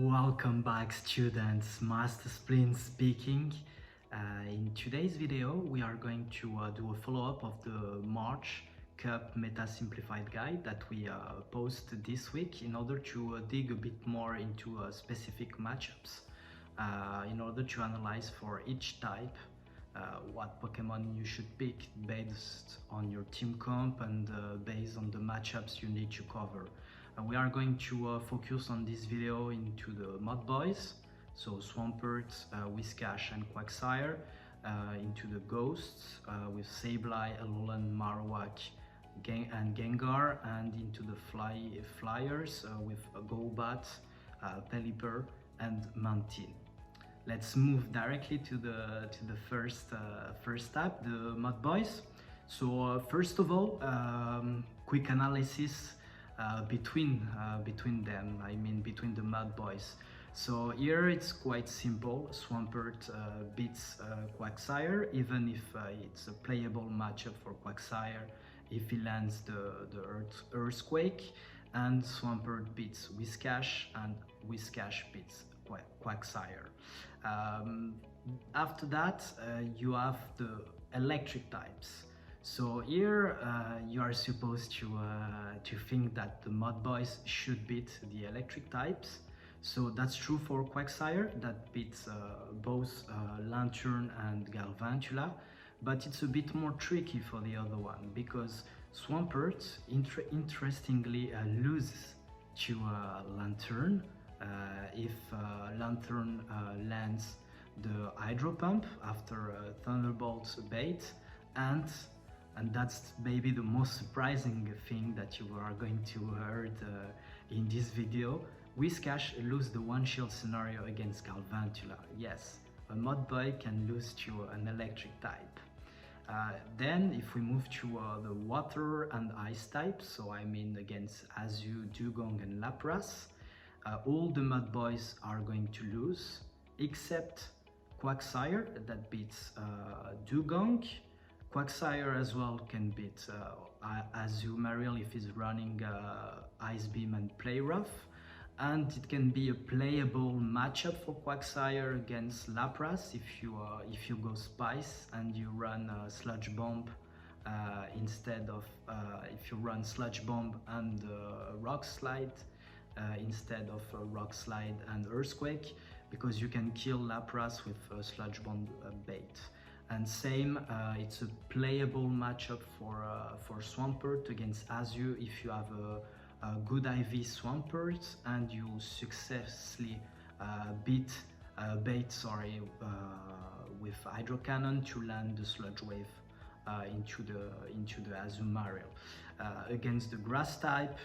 Welcome back, students. Master Spleen speaking. In today's video we are going to do a follow-up of the Marsh Cup Meta Simplified Guide that we posted this week in order to dig a bit more into specific matchups, in order to analyze for each type what Pokemon you should pick based on your team comp and based on the matchups you need to cover. We are going to focus on this video into the Mud Boys, so Swampert, Whiscash and Quagsire, into the Ghosts with Sableye, Alolan, Marowak and Gengar, and into the Flyers with Golbat, Pelipper and Mantine. Let's move directly to the first type, the Mud Boys. So first of all, quick analysis between them, I mean between the Mud Boys. So here it's quite simple. Swampert beats Quagsire, even if it's a playable matchup for Quagsire if he lands the Earthquake, and Swampert beats Whiscash and Whiscash beats Quagsire. After that you have the electric types. So here you are supposed to think that the Mud Boys should beat the electric types. So that's true for Quagsire, that beats both Lantern and Galvantula, but it's a bit more tricky for the other one because Swampert interestingly loses to Lantern if Lantern lands the Hydro Pump after Thunderbolt bait, and that's maybe the most surprising thing that you are going to heard in this video. Whiscash lose the one shield scenario against Galvantula. Yes, a Mud Boy can lose to an electric type. Then if we move to the water and ice type, so I mean against Azu, Dugong and Lapras, all the Mud Boys are going to lose except Quagsire that beats Dugong. Quagsire as well can beat Azumarill if he's running Ice Beam and Play Rough, and it can be a playable matchup for Quagsire against Lapras if you go Spice and you run Sludge Bomb instead of if you run Sludge Bomb and Rock Slide instead of Rock Slide and Earthquake, because you can kill Lapras with Sludge Bomb bait. And same, it's a playable matchup for Swampert against Azu if you have a good IV Swampert and you successfully bait with Hydro Cannon to land the Sludge Wave into the Azumarill. Against the grass type,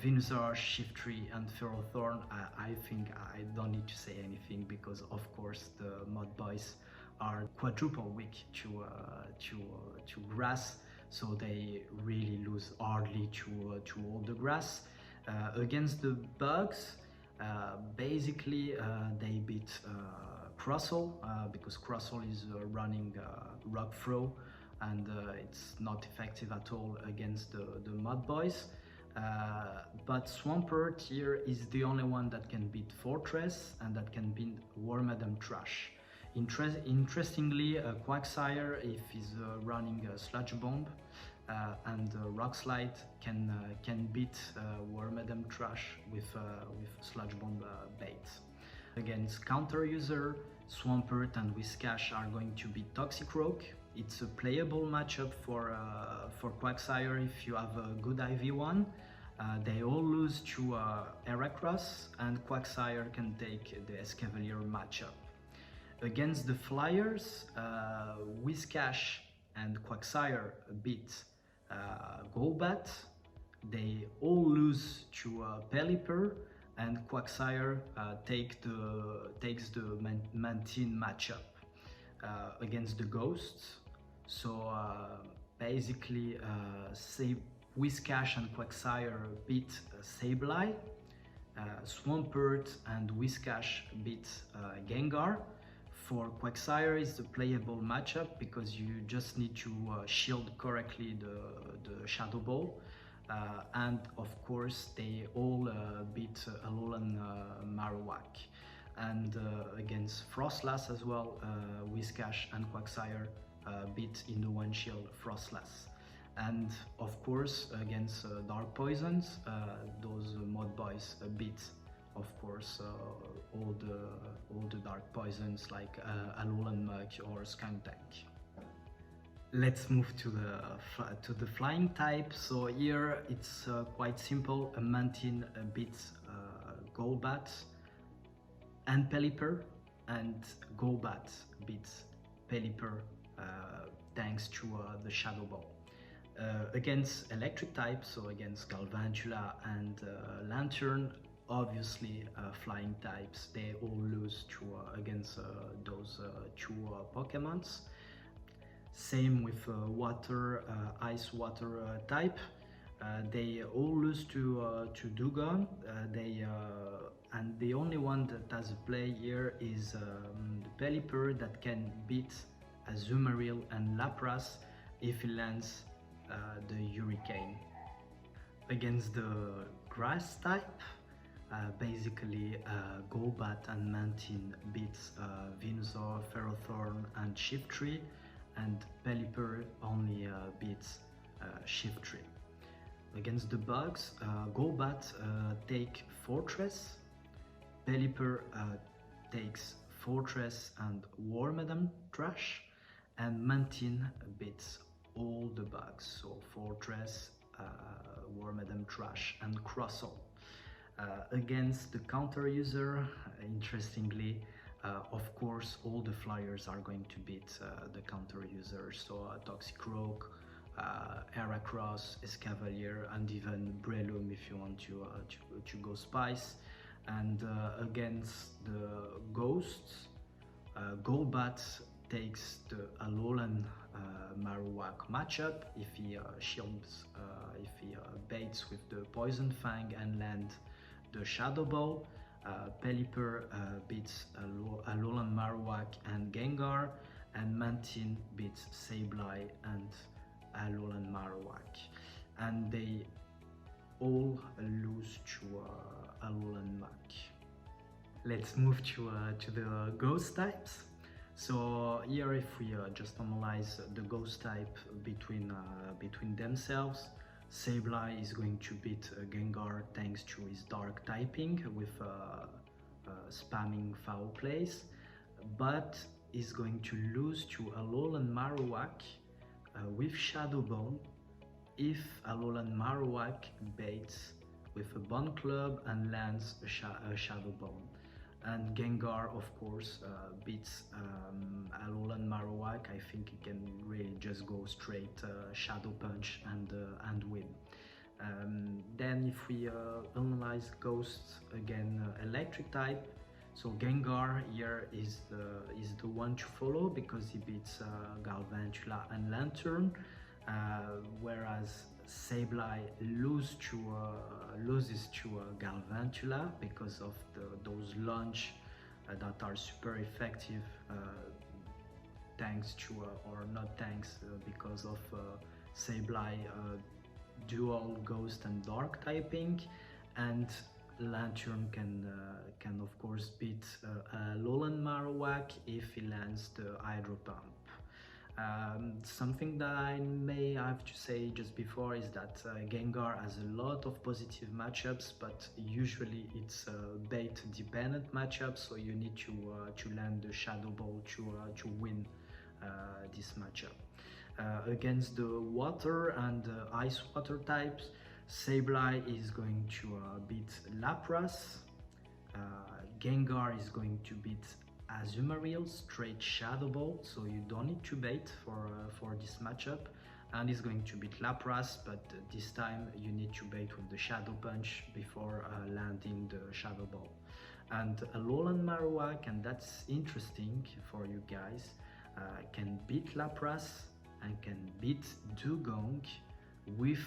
Venusaur, Shiftry and Ferrothorn, I think I don't need to say anything because of course the Mud Boys are quadruple weak to grass, so they really lose hardly to all the grass. Against the bugs, basically they beat Crustle because Crustle is running Rock Throw, and it's not effective at all against the Mud Boys. But Swampert here is the only one that can beat Fortress and that can beat Wormadam Trash. Interestingly, Quagsire, if he's running a Sludge Bomb and Rock Slide, can beat Wormadam Trash with Sludge Bomb bait. Against counter user, Swampert and Whiscash are going to beat Toxicroak. It's a playable matchup for Quagsire if you have a good IV one. They all lose to Heracross, and Quagsire can take the Escavalier matchup. Against the Flyers, Whiscash and Quagsire beat Golbat. They all lose to Pelipper, and Quagsire takes the Mantine matchup against the Ghosts. So basically, Whiscash and Quagsire beat Sableye. Swampert and Whiscash beat Gengar. For Quagsire is the playable matchup because you just need to shield correctly the Shadow Ball. and of course they all beat Alolan Marowak. And against Frostlass as well, Whiscash and Quagsire beat in the one shield Frostlass. And of course against Dark Poisons, those mod boys beat of course all the Dark Poisons like Alolan Muk or Skuntank. Let's move to the flying type. So here it's quite simple. A Mantine beats Golbat and Pelipper, and Golbat beats Pelipper thanks to the Shadow Ball. Against electric type, so against Galvantula and Lantern, obviously flying types, they all lose to against those two Pokemons. Same with water, ice water type. They all lose to Dugong. And the only one that has a play here is the Pelipper that can beat Azumarill and Lapras if he lands the Hurricane. Against the grass type, basically Golbat and Mantine beats Venusaur, Ferrothorn and Shiftry, and Pelipper only beats Shiftry. Against the bugs, Golbat take Fortress, Pelipper takes Fortress and Wormadam Trash, and Mantine beats all the bugs, so Fortress, Wormadam Trash and Crossall. Against the counter user, interestingly, of course all the flyers are going to beat the counter user, so Toxicroak, Heracross, Escavalier, and even Breloom if you want to go Spice. And against the ghosts, Golbat takes the Alolan Marowak matchup if he shields, if he baits with the Poison Fang and land the Shadow Ball. Pelipper beats Alolan Marowak and Gengar, and Mantine beats Sableye and Alolan Marowak, and they all lose to Alolan Muk. Let's move to the ghost types. So here, if we just analyze the ghost type between themselves, Sableye is going to beat Gengar thanks to his dark typing with spamming foul plays, but is going to lose to Alolan Marowak with Shadow Bone if Alolan Marowak baits with a Bone Club and lands a Shadow Bone. And Gengar, of course, beats Alolan Marowak. I think he can really just go straight Shadow Punch and win. Then if we analyze ghosts, again electric type, so Gengar here is the one to follow because he beats Galvantula and Lantern, whereas Sableye loses to Galvantula because of those launch that are super effective thanks to, or not thanks, because of Sableye dual ghost and dark typing, and Lantern can of course beat Alolan Marowak if he lands the Hydro Pump. Something that I may have to say just before is that Gengar has a lot of positive matchups, but usually it's bait dependent matchups, so you need to land the Shadow Ball to win this matchup. Against the water and ice water types, Sableye is going to beat Lapras, Gengar is going to beat Azumarill straight Shadow Ball, so you don't need to bait for this matchup, and is going to beat Lapras, but this time you need to bait with the Shadow Punch before landing the Shadow Ball. And Alolan Marowak, and that's interesting for you guys, can beat Lapras and can beat Dugong with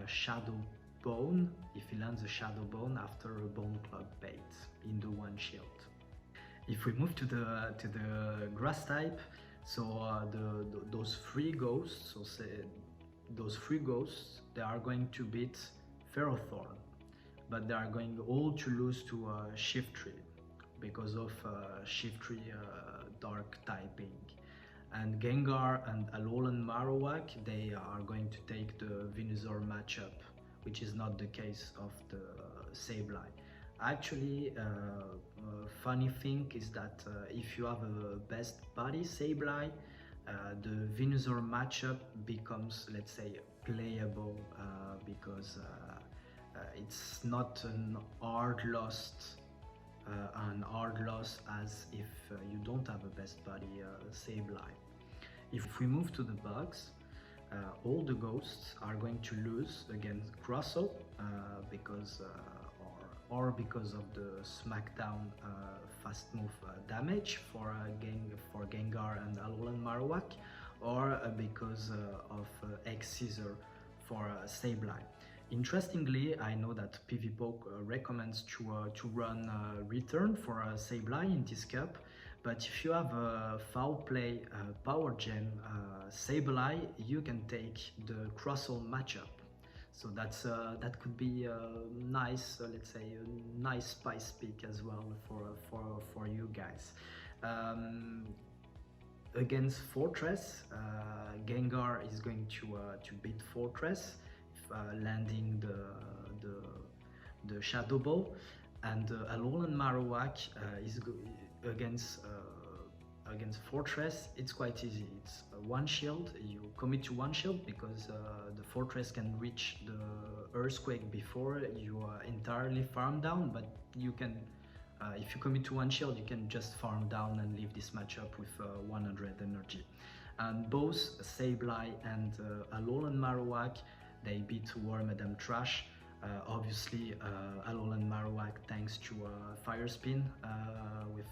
Shadow Bone if he lands a Shadow Bone after a Bone Club bait in the one shield. If we move to the grass type, so those three ghosts, so say those 3 ghosts, they are going to beat Ferrothorn, but they are going all to lose to Shiftry because of Shiftry dark typing. And Gengar and Alolan Marowak, they are going to take the Venusaur matchup, which is not the case of the Sableye. Actually, funny thing is that if you have a best buddy Sableye, the Venusaur matchup becomes, let's say, playable because it's not an hard loss as if you don't have a best buddy Sableye. If we move to the bugs, all the ghosts are going to lose against Grosso because because of the Smackdown fast move damage for Gengar and Alolan Marowak, or because of X-Scissor for Sableye. Interestingly, I know that PvPoke recommends to run Return for Sableye in this cup, but if you have a Foul Play Power Gem Sableye, you can take the Crossle matchup. So that could be a nice, let's say, a nice spice pick as well for you guys. Against Fortress, Gengar is going to beat Fortress, landing the Shadow Ball, and Alolan Marowak is against Fortress. It's quite easy. It's one shield. You commit to one shield because the Fortress can reach the Earthquake before you entirely farm down, but you can, if you commit to one shield, you can just farm down and leave this matchup with 100 energy. And both Sableye and Alolan Marowak, they beat Wormadam Trash. Obviously, Alolan Marowak, thanks to Fire Spin, with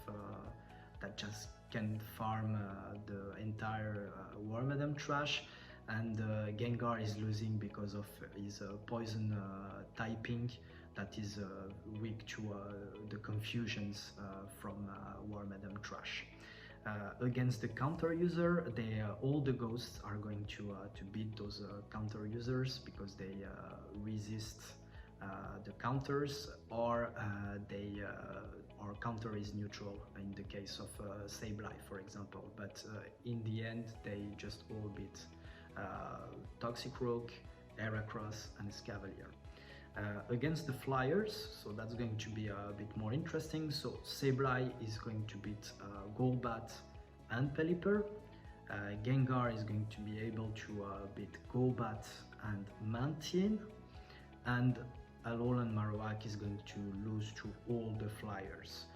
that just can farm the entire Wormadam Trash, and Gengar is losing because of his poison typing that is weak to the confusions from Wormadam Trash. Against the counter user, all the ghosts are going to beat those counter users because they resist the counters, or or counter is neutral in the case of Sableye, for example. But in the end, they just all beat Toxicroak, Heracross, and Escavalier. Against the Flyers, so that's going to be a bit more interesting. So Sableye is going to beat Golbat and Pelipper. Gengar is going to be able to beat Golbat and Mantine, and Alolan Marowak is going to lose to all the Flyers.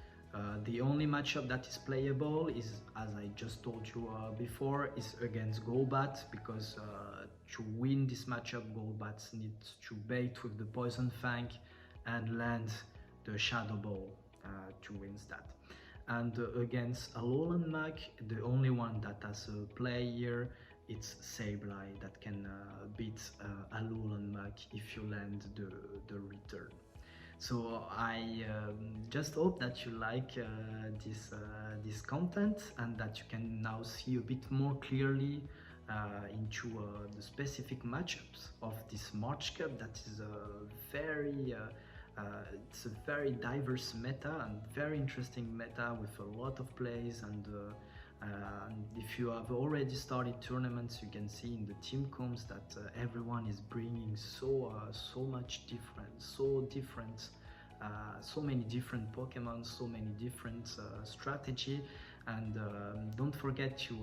The only matchup that is playable is, as I just told you before, is against Golbat, because to win this matchup, Golbat needs to bait with the Poison Fang and land the Shadow Ball to win that. And against Alolan Mag, the only one that has a play here, it's Sableye that can beat Alolan Mag if you land the return. So I just hope that you like this content, and that you can now see a bit more clearly into the specific matchups of this Marsh Cup. That is it's a very diverse meta and very interesting meta with a lot of plays, and if you have already started tournaments, you can see in the team comps that everyone is bringing so much different, so many different Pokemon, so many different strategy. And don't forget to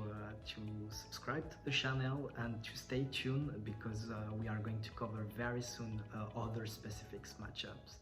subscribe to the channel and to stay tuned, because we are going to cover very soon other specific matchups.